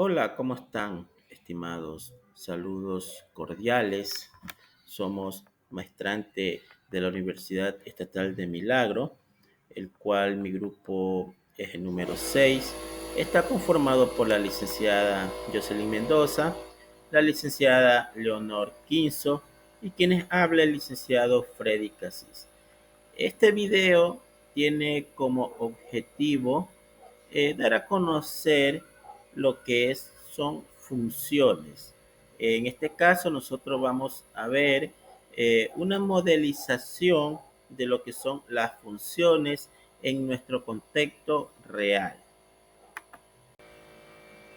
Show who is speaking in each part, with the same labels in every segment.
Speaker 1: Hola, ¿cómo están, estimados? Saludos cordiales. Somos maestrante de la Universidad Estatal de Milagro, el cual mi grupo es el número 6. Está conformado por la licenciada Jocelyn Mendoza, la licenciada Leonor Quinzo y quienes habla el licenciado Freddy Casís. Este video tiene como objetivo dar a conocer lo que son funciones. En este caso nosotros vamos a ver una modelización de lo que son las funciones en nuestro contexto real.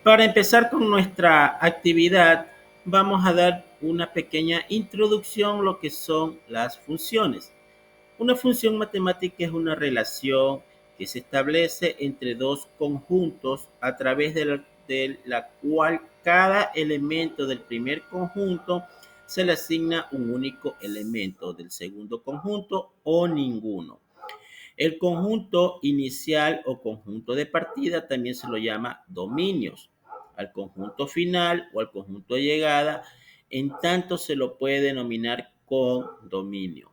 Speaker 1: Para empezar con nuestra actividad, vamos a dar una pequeña introducción a lo que son las funciones. Una función matemática es una relación que se establece entre dos conjuntos a través de la cual cada elemento del primer conjunto se le asigna un único elemento del segundo conjunto o ninguno. El conjunto inicial o conjunto de partida también se lo llama dominios. Al conjunto final o al conjunto de llegada, en tanto se lo puede denominar con dominio.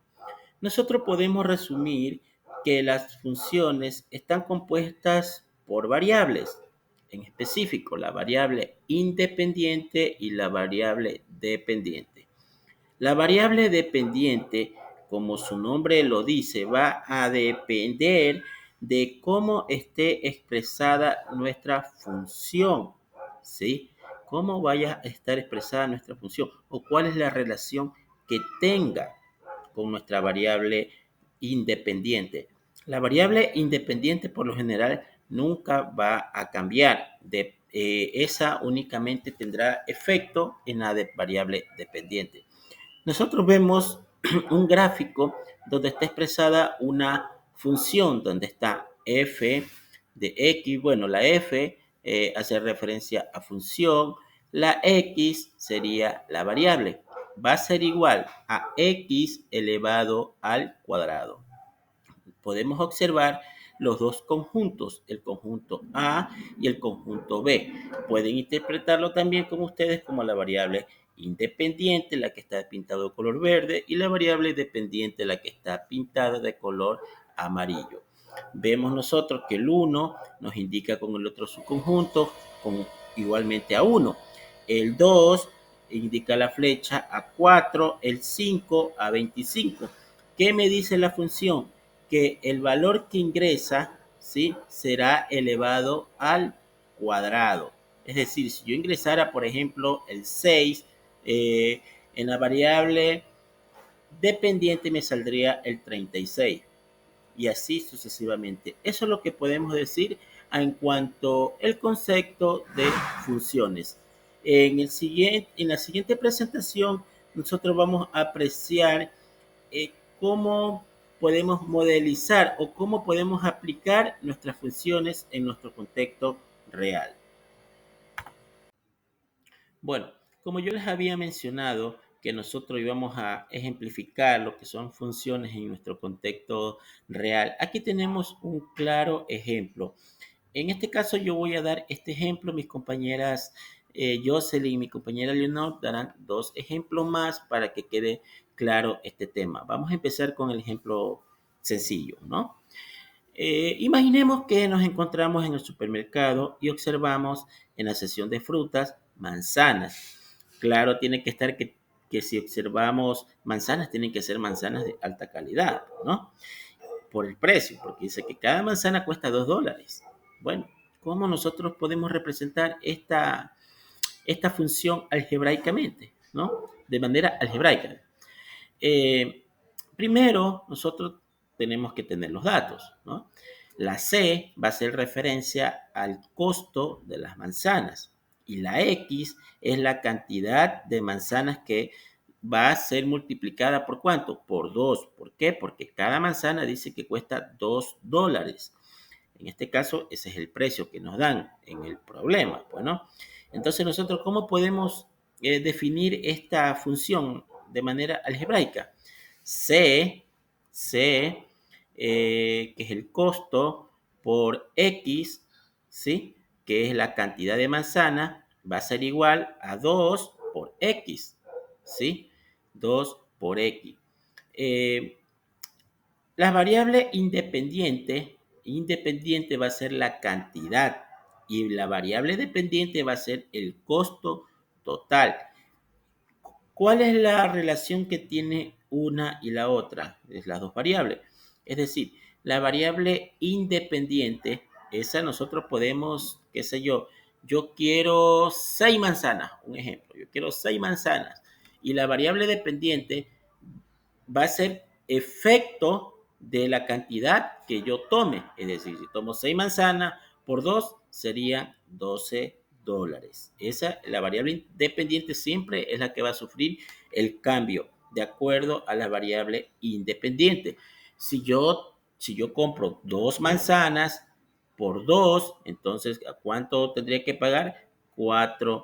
Speaker 1: Nosotros podemos resumir que las funciones están compuestas por variables, en específico la variable independiente y la variable dependiente. La variable dependiente, como su nombre lo dice, va a depender de cómo esté expresada nuestra función, ¿sí? Cómo vaya a estar expresada nuestra función o cuál es la relación que tenga con nuestra variable independiente. La variable independiente por lo general nunca va a cambiar. Esa únicamente tendrá efecto en la variable dependiente. Nosotros vemos un gráfico donde está expresada una función, donde está f de x. Bueno, la f hace referencia a función, la x sería la variable. Va a ser igual a x elevado al cuadrado. Podemos observar los dos conjuntos, el conjunto A y el conjunto B. Pueden interpretarlo también como ustedes como la variable independiente, la que está pintada de color verde, y la variable dependiente, la que está pintada de color amarillo. Vemos nosotros que el 1 nos indica con el otro subconjunto con igualmente a 1. El 2 indica la flecha a 4, el 5 a 25. ¿Qué me dice la función? Que el valor que ingresa, ¿sí?, será elevado al cuadrado. Es decir, si yo ingresara, por ejemplo, el 6, en la variable dependiente me saldría el 36 y así sucesivamente. Eso es lo que podemos decir en cuanto al concepto de funciones. En la siguiente presentación, nosotros vamos a apreciar cómo podemos modelizar o cómo podemos aplicar nuestras funciones en nuestro contexto real. Bueno, como yo les había mencionado que nosotros íbamos a ejemplificar lo que son funciones en nuestro contexto real, aquí tenemos un claro ejemplo. En este caso yo voy a dar este ejemplo, mis compañeras Jocelyn y mi compañera Leonor darán dos ejemplos más para que quede claro este tema. Vamos a empezar con el ejemplo sencillo, ¿no? Imaginemos que nos encontramos en el supermercado y observamos en la sección de frutas manzanas. Claro, tiene que estar que si observamos manzanas, tienen que ser manzanas de alta calidad, ¿no? Por el precio, porque dice que cada manzana cuesta $2. Bueno, ¿cómo nosotros podemos representar esta función algebraicamente, ¿no? De manera algebraica. Eh, Primero, nosotros tenemos que tener los datos, ¿no? La C va a ser referencia al costo de las manzanas y la X es la cantidad de manzanas que va a ser multiplicada por ¿cuánto? Por 2. ¿Por qué? Porque cada manzana dice que cuesta $2. En este caso, ese es el precio que nos dan en el problema. Bueno, entonces nosotros, ¿cómo podemos definir esta función de manera algebraica? C, C, que es el costo por X, ¿sí?, que es la cantidad de manzana, va a ser igual a 2 por X, ¿sí? 2 por X. Eh, la variable independiente va a ser la cantidad y la variable dependiente va a ser el costo total. ¿Cuál es la relación que tiene una y la otra? Es las dos variables. Es decir, la variable independiente, esa nosotros podemos, qué sé yo quiero 6 manzanas, un ejemplo, yo quiero 6 manzanas. Y la variable dependiente va a ser efecto de la cantidad que yo tome. Es decir, si tomo 6 manzanas por 2 serían $12. La variable dependiente siempre es la que va a sufrir el cambio de acuerdo a la variable independiente. Si yo compro 2 manzanas por 2, entonces ¿a cuánto tendría que pagar? $4.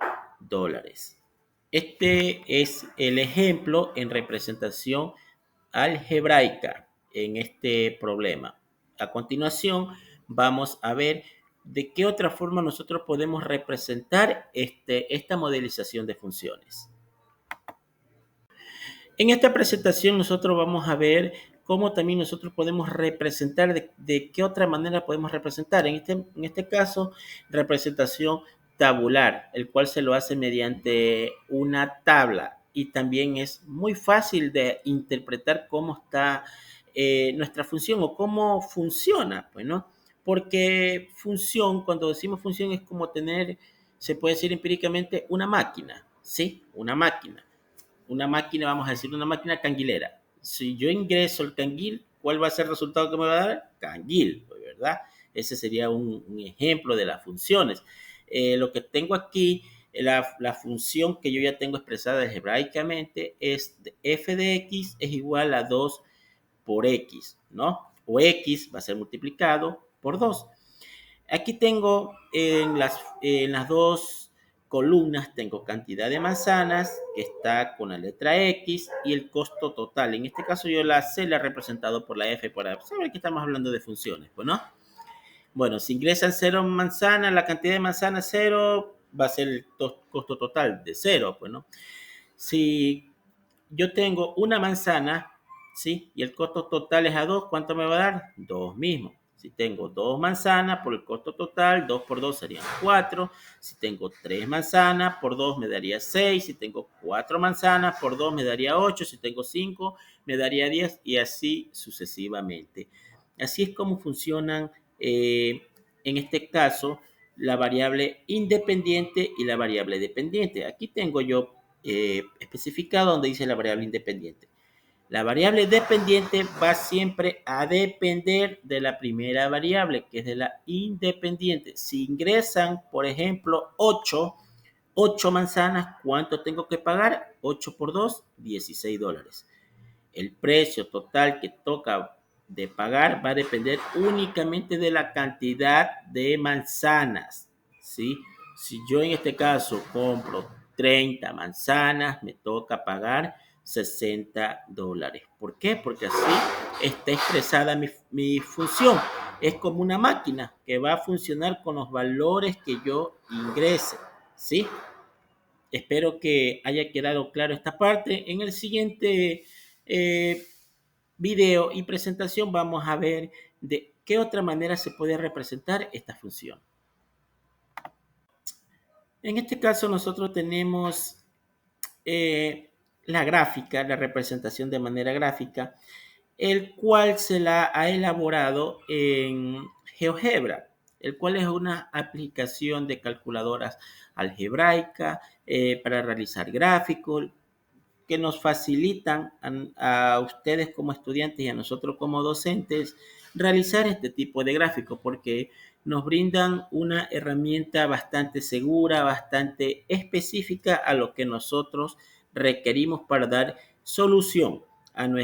Speaker 1: Este es el ejemplo en representación algebraica en este problema. A continuación, vamos a ver de qué otra forma nosotros podemos representar esta modelización de funciones. En esta presentación nosotros vamos a ver cómo también nosotros podemos representar, de qué otra manera podemos representar. En este caso, representación tabular, el cual se lo hace mediante una tabla y también es muy fácil de interpretar cómo está nuestra función o cómo funciona, pues, ¿no? Porque función, cuando decimos función, es como tener, se puede decir empíricamente, una máquina, ¿sí? Una máquina, vamos a decir, una máquina canguilera. Si yo ingreso el canguil, ¿cuál va a ser el resultado que me va a dar? Canguil, ¿verdad? Ese sería un ejemplo de las funciones. Lo que tengo aquí, la función que yo ya tengo expresada algebraicamente es f de x es igual a 2 por x, ¿no? O x va a ser multiplicado por 2. Aquí tengo en las dos columnas, tengo cantidad de manzanas que está con la letra X y el costo total. En este caso yo la C la he representado por la F para saber que estamos hablando de funciones, pues, ¿no? Bueno, si ingresan 0 manzanas, la cantidad de manzanas 0 va a ser el costo total de 0, pues, ¿no? Si yo tengo una manzana, ¿sí? Y el costo total es a 2, ¿cuánto me va a dar? 2 mismo. Si tengo 2 manzanas por el costo total, 2 por 2 serían 4. Si tengo 3 manzanas por 2 me daría 6. Si tengo 4 manzanas por 2 me daría 8. Si tengo 5 me daría 10 y así sucesivamente. Así es como funcionan en este caso la variable independiente y la variable dependiente. Aquí tengo yo especificado donde dice la variable independiente. La variable dependiente va siempre a depender de la primera variable, que es de la independiente. Si ingresan, por ejemplo, 8 manzanas, ¿cuánto tengo que pagar? 8 por 2, $16. El precio total que toca de pagar va a depender únicamente de la cantidad de manzanas, ¿sí? Si yo en este caso compro 30 manzanas, me toca pagar $60. ¿Por qué? Porque así está expresada mi función. Es como una máquina que va a funcionar con los valores que yo ingrese, ¿sí? Espero que haya quedado claro esta parte. En el siguiente eh, video y presentación vamos a ver de qué otra manera se puede representar esta función. En este caso nosotros tenemos la gráfica, la representación de manera gráfica, el cual se la ha elaborado en GeoGebra, el cual es una aplicación de calculadoras algebraicas para realizar gráficos que nos facilitan a ustedes como estudiantes y a nosotros como docentes realizar este tipo de gráficos porque nos brindan una herramienta bastante segura, bastante específica a lo que nosotros requerimos para dar solución a en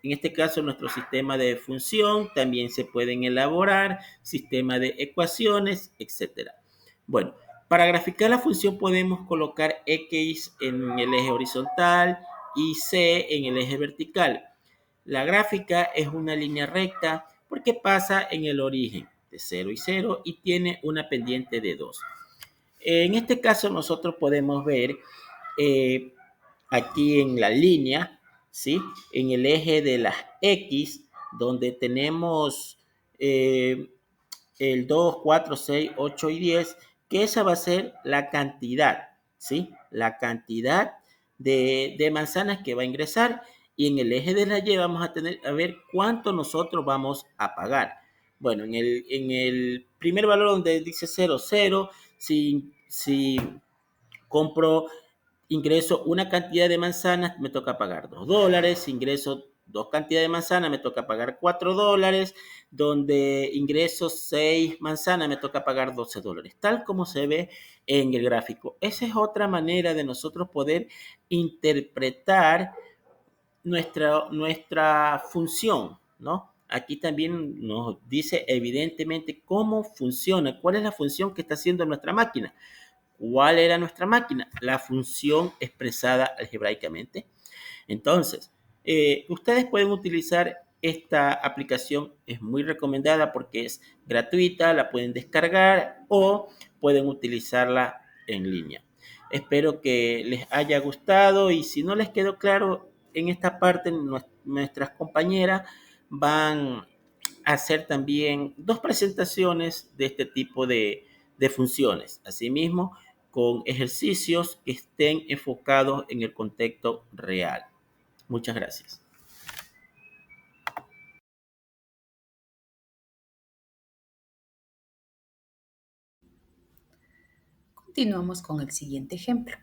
Speaker 1: este caso, nuestro sistema de función. También se pueden elaborar sistemas de ecuaciones, etcétera. Bueno, para graficar la función podemos colocar X en el eje horizontal y C en el eje vertical. La gráfica es una línea recta porque pasa en el origen de 0 y 0 y tiene una pendiente de 2. En este caso nosotros podemos ver eh, aquí en la línea, ¿sí? En el eje de las X, donde tenemos eh, el 2, 4, 6, 8 y 10, que esa va a ser la cantidad, ¿sí? La cantidad de manzanas que va a ingresar, y en el eje de la Y vamos a tener a ver cuánto nosotros vamos a pagar. Bueno, en el primer valor donde dice 0, 0, si compro ingreso una cantidad de manzanas, me toca pagar $2. Si ingreso dos cantidades de manzanas, me toca pagar $4. Donde ingreso 6 manzanas, me toca pagar $12. Tal como se ve en el gráfico. Esa es otra manera de nosotros poder interpretar nuestra función, ¿no? Aquí también nos dice evidentemente cómo funciona, cuál es la función que está haciendo nuestra máquina. ¿Cuál era nuestra máquina? La función expresada algebraicamente. Entonces, ustedes pueden utilizar esta aplicación, es muy recomendada porque es gratuita, la pueden descargar o pueden utilizarla en línea. Espero que les haya gustado, y si no les quedó claro en esta parte, nuestras compañeras van a hacer también dos presentaciones de este tipo de funciones. Asimismo, con ejercicios que estén enfocados en el contexto real. Muchas gracias.
Speaker 2: Continuamos con el siguiente ejemplo.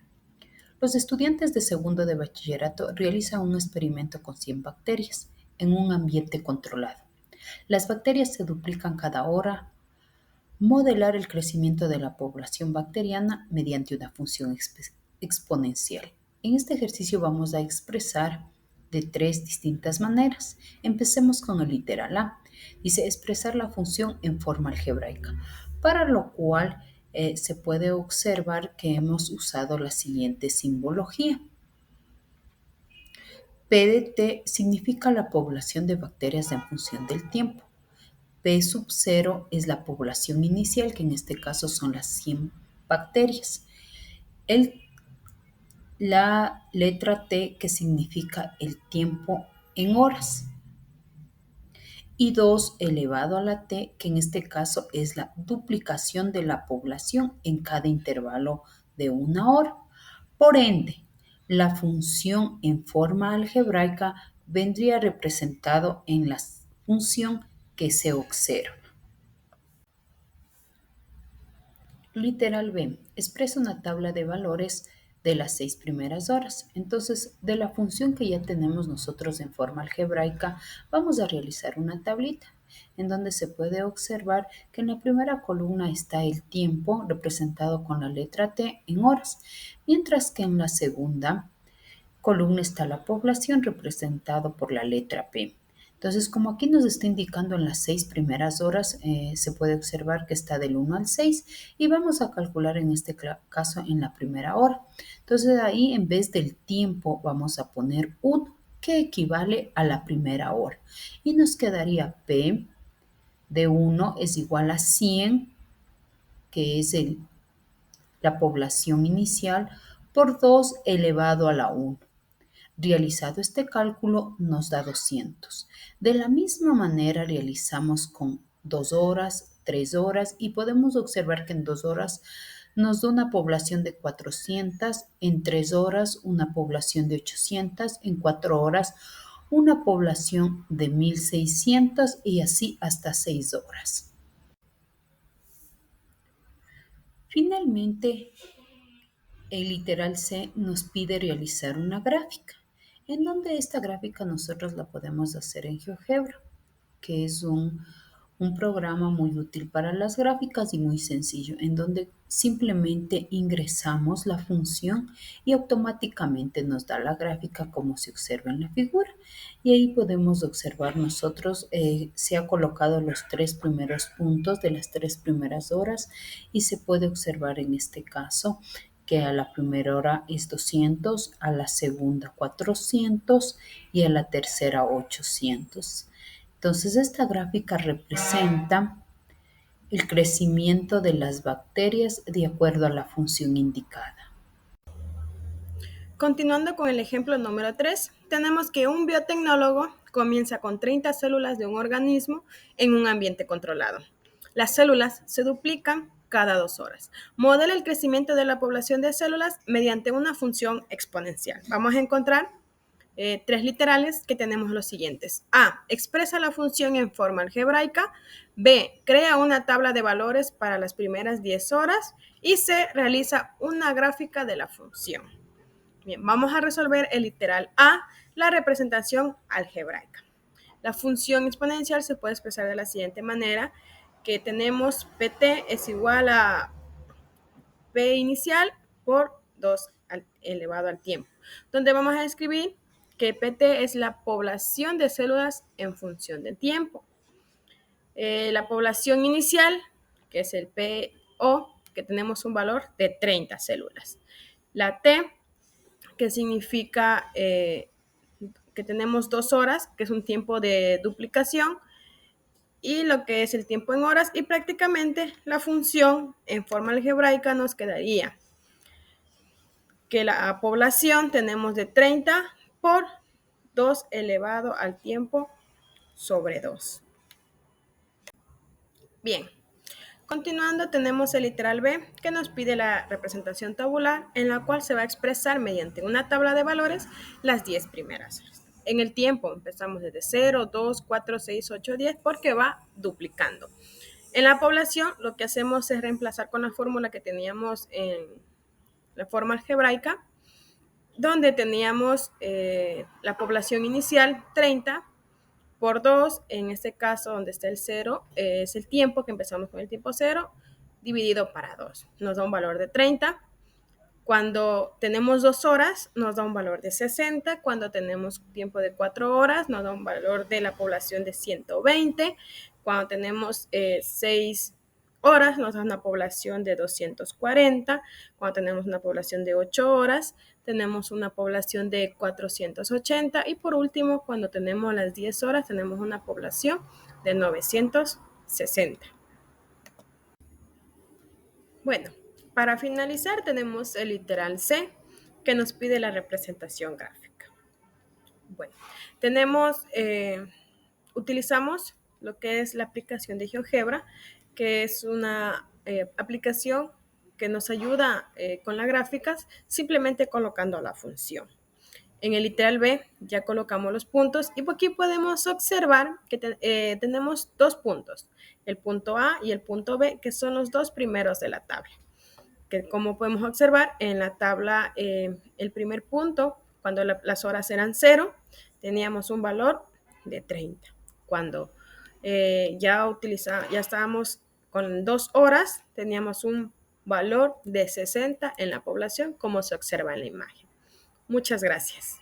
Speaker 2: Los estudiantes de segundo de bachillerato realizan un experimento con 100 bacterias en un ambiente controlado. Las bacterias se duplican cada hora. Modelar el crecimiento de la población bacteriana mediante una función exponencial. En este ejercicio vamos a expresar de tres distintas maneras. Empecemos con el literal A. Dice expresar la función en forma algebraica, para lo cual se puede observar que hemos usado la siguiente simbología. P de T significa la población de bacterias en función del tiempo. P sub 0 es la población inicial, que en este caso son las 100 bacterias. La letra T, que significa el tiempo en horas. Y 2 elevado a la T, que en este caso es la duplicación de la población en cada intervalo de una hora. Por ende, la función en forma algebraica vendría representado en la función que se observa. Literal B expresa una tabla de valores de las 6 primeras horas. Entonces, de la función que ya tenemos nosotros en forma algebraica, vamos a realizar una tablita en donde se puede observar que en la primera columna está el tiempo representado con la letra T en horas, mientras que en la segunda columna está la población representado por la letra P. Entonces, como aquí nos está indicando en las 6 primeras horas, se puede observar que está del 1 al 6 y vamos a calcular en este caso en la primera hora. Entonces, ahí en vez del tiempo vamos a poner 1, que equivale a la primera hora. Y nos quedaría P de 1 es igual a 100, que es la población inicial, por 2 elevado a la 1. Realizado este cálculo nos da 200. De la misma manera realizamos con 2 horas, 3 horas y podemos observar que en 2 horas nos da una población de 400, en 3 horas una población de 800, en 4 horas una población de 1600 y así hasta 6 horas. Finalmente, el literal C nos pide realizar una gráfica, en donde esta gráfica nosotros la podemos hacer en GeoGebra, que es un programa muy útil para las gráficas y muy sencillo, en donde simplemente ingresamos la función y automáticamente nos da la gráfica como se observa en la figura. Y ahí podemos observar nosotros, se ha colocado los 3 primeros puntos de las 3 primeras horas y se puede observar en este caso que a la primera hora es 200, a la segunda 400 y a la tercera 800. Entonces, esta gráfica representa el crecimiento de las bacterias de acuerdo a la función indicada.
Speaker 3: Continuando con el ejemplo número 3, tenemos que un biotecnólogo comienza con 30 células de un organismo en un ambiente controlado. Las células se duplican cada 2 horas. Modela el crecimiento de la población de células mediante una función exponencial. Vamos a encontrar tres literales que tenemos los siguientes. A. Expresa la función en forma algebraica. B. Crea una tabla de valores para las primeras 10 horas. Y C. Realiza una gráfica de la función. Bien, vamos a resolver el literal A, la representación algebraica. La función exponencial se puede expresar de la siguiente manera, que tenemos pt es igual a p inicial por 2 elevado al tiempo, donde vamos a escribir que pt es la población de células en función de tiempo. La población inicial, que es el PO, que tenemos un valor de 30 células. La T, que significa que tenemos 2 horas, que es un tiempo de duplicación, y lo que es el tiempo en horas, y prácticamente la función en forma algebraica nos quedaría que la población tenemos de 30 por 2 elevado al tiempo sobre 2. Bien, continuando tenemos el literal B, que nos pide la representación tabular, en la cual se va a expresar mediante una tabla de valores las 10 primeras horas. En el tiempo empezamos desde 0, 2, 4, 6, 8, 10, porque va duplicando. En la población lo que hacemos es reemplazar con la fórmula que teníamos en la forma algebraica, donde teníamos la población inicial 30 por 2, en este caso donde está el 0, es el tiempo que empezamos con el tiempo 0, dividido para 2. Nos da un valor de 30. Cuando tenemos 2 horas, nos da un valor de 60. Cuando tenemos tiempo de 4 horas, nos da un valor de la población de 120. Cuando tenemos 6 horas, nos da una población de 240. Cuando tenemos una población de 8 horas, tenemos una población de 480. Y por último, cuando tenemos las 10 horas, tenemos una población de 960. Bueno, para finalizar tenemos el literal C, que nos pide la representación gráfica. Bueno, utilizamos lo que es la aplicación de GeoGebra, que es una aplicación que nos ayuda con las gráficas, simplemente colocando la función. En el literal B ya colocamos los puntos y aquí podemos observar que tenemos 2 puntos, el punto A y el punto B, que son los 2 primeros de la tabla. Que como podemos observar en la tabla, el primer punto, cuando las horas eran 0, teníamos un valor de 30. Cuando ya estábamos con 2 horas, teníamos un valor de 60 en la población, como se observa en la imagen. Muchas gracias.